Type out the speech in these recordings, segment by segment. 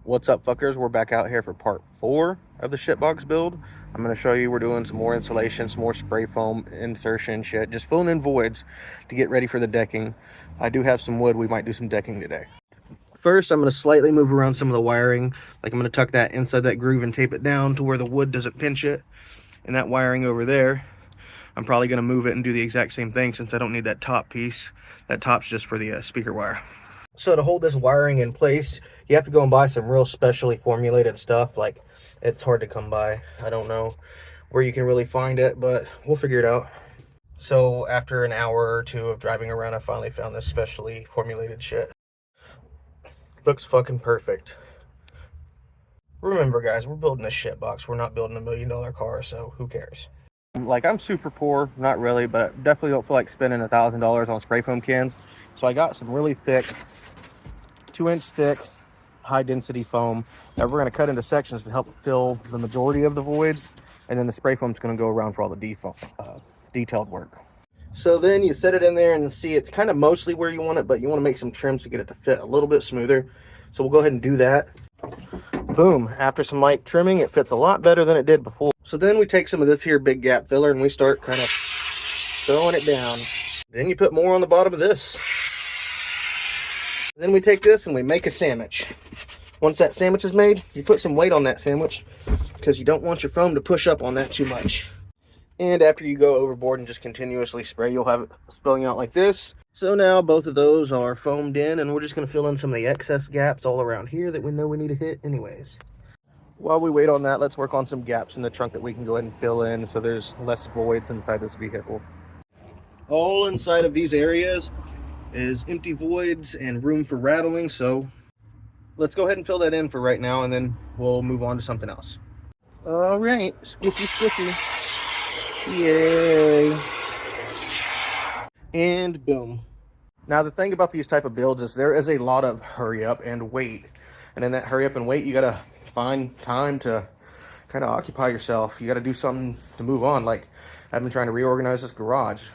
What's up, fuckers? We're back out here for part 4 of the Shitbox build. I'm going to show you we're doing some more insulation, some more spray foam insertion shit, just filling in voids to get ready for the decking. I do have some wood. We might do some decking today. First, I'm going to slightly move around some of the wiring. Like, I'm going to tuck that inside that groove and tape it down to where the wood doesn't pinch it. And that wiring over there, I'm probably going to move it and do the exact same thing since I don't need that top piece. That top's just for the speaker wire. So to hold this wiring in place, you have to go and buy some real specially formulated stuff. Like, it's hard to come by. I don't know where you can really find it, but we'll figure it out. So after an hour or two of driving around, I finally found this specially formulated shit. Looks fucking perfect. Remember, guys, we're building a shitbox. We're not building $1 million car, so who cares? Like, I'm super poor, not really, but definitely don't feel like spending $1,000 on spray foam cans. So I got some really thick 2-inch thick, high-density foam that we're going to cut into sections to help fill the majority of the voids, and then the spray foam is going to go around for all the detailed work. So then you set it in there and see it's kind of mostly where you want it, but you want to make some trims to get it to fit a little bit smoother. So we'll go ahead and do that. Boom. After some light trimming, it fits a lot better than it did before. So then we take some of this here big gap filler and we start kind of throwing it down. Then you put more on the bottom of this. Then we take this and we make a sandwich. Once that sandwich is made, you put some weight on that sandwich because you don't want your foam to push up on that too much. And after you go overboard and just continuously spray, you'll have it spilling out like this. So now both of those are foamed in, and we're just going to fill in some of the excess gaps all around here that we know we need to hit anyways. While we wait on that, let's work on some gaps in the trunk that we can go ahead and fill in so there's less voids inside this vehicle. All inside of these areas is empty voids and room for rattling, so let's go ahead and fill that in for right now, and then we'll move on to something else. All right, skippy. Yay. And boom. Now the thing about these type of builds is there is a lot of hurry up and wait, and in that hurry up and wait, you gotta find time to kind of occupy yourself. You gotta do something to move on. Like, I've been trying to reorganize this garage.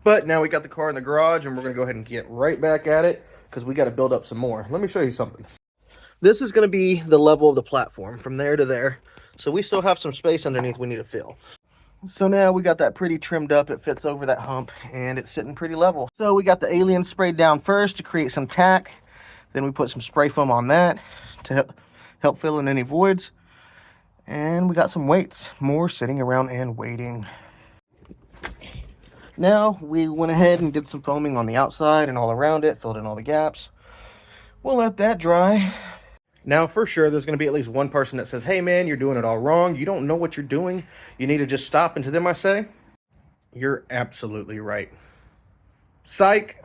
But now we got the car in the garage, and we're going to go ahead and get right back at it because we got to build up some more. Let me show you something. This is going to be the level of the platform from there to there. So we still have some space underneath we need to fill. So now we got that pretty trimmed up. It fits over that hump, and it's sitting pretty level. So we got the alien sprayed down first to create some tack. Then we put some spray foam on that to help fill in any voids. And we got some weights, more sitting around and waiting. Now, we went ahead and did some foaming on the outside and all around it, filled in all the gaps. We'll let that dry. Now, for sure, there's going to be at least one person that says, hey, man, you're doing it all wrong. You don't know what you're doing. You need to just stop. And to them, I say, you're absolutely right. Psych.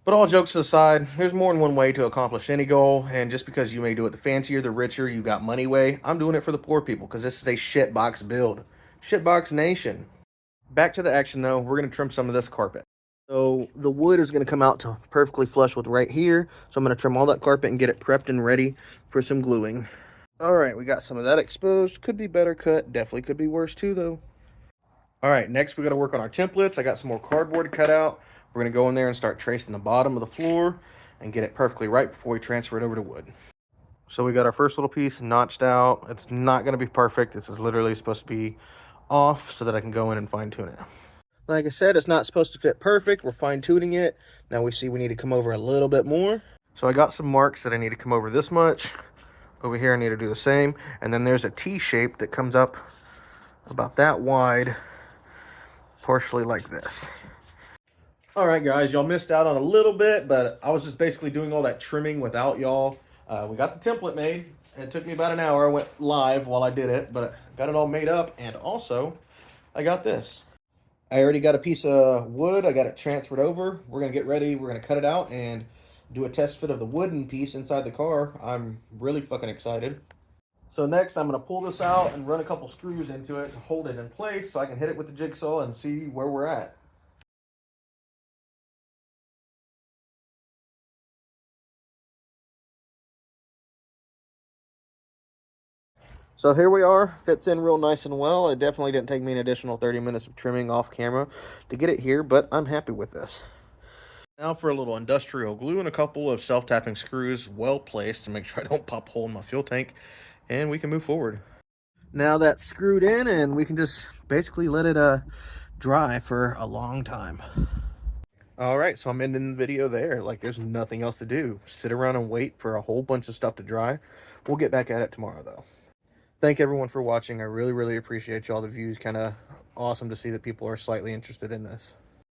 But all jokes aside, there's more than one way to accomplish any goal. And just because you may do it the fancier, the richer, you got money way, I'm doing it for the poor people because this is a shitbox build. Shitbox nation. Back to the action though, we're going to trim some of this carpet. So the wood is going to come out to perfectly flush with right here. So I'm going to trim all that carpet and get it prepped and ready for some gluing. All right, we got some of that exposed. Could be better cut. Definitely could be worse too though. All right, next we got to work on our templates. I got some more cardboard cut out. We're going to go in there and start tracing the bottom of the floor and get it perfectly right before we transfer it over to wood. So we got our first little piece notched out. It's not going to be perfect. This is literally supposed to be off so that I can go in and fine tune it. Like I said, it's not supposed to fit perfect. We're fine tuning it. Now we see we need to come over a little bit more. So I got some marks that I need to come over this much. Over here I need to do the same. And then there's a T shape that comes up about that wide, partially like this. All right, guys, y'all missed out on a little bit, but I was just basically doing all that trimming without y'all. We got the template made. It took me about an hour. I went live while I did it, but got it all made up. And also, I got this. I already got a piece of wood. I got it transferred over. We're going to get ready. We're going to cut it out and do a test fit of the wooden piece inside the car. I'm really fucking excited. So next, I'm going to pull this out and run a couple screws into it to hold it in place so I can hit it with the jigsaw and see where we're at. So here we are, fits in real nice and well. It definitely didn't take me an additional 30 minutes of trimming off camera to get it here, but I'm happy with this. Now for a little industrial glue and a couple of self-tapping screws well placed to make sure I don't pop a hole in my fuel tank, and we can move forward. Now that's screwed in, and we can just basically let it dry for a long time. All right, so I'm ending the video there. Like, there's nothing else to do. Sit around and wait for a whole bunch of stuff to dry. We'll get back at it tomorrow, though. Thank everyone for watching. I really, really appreciate y'all. The views kind of awesome to see that people are slightly interested in this.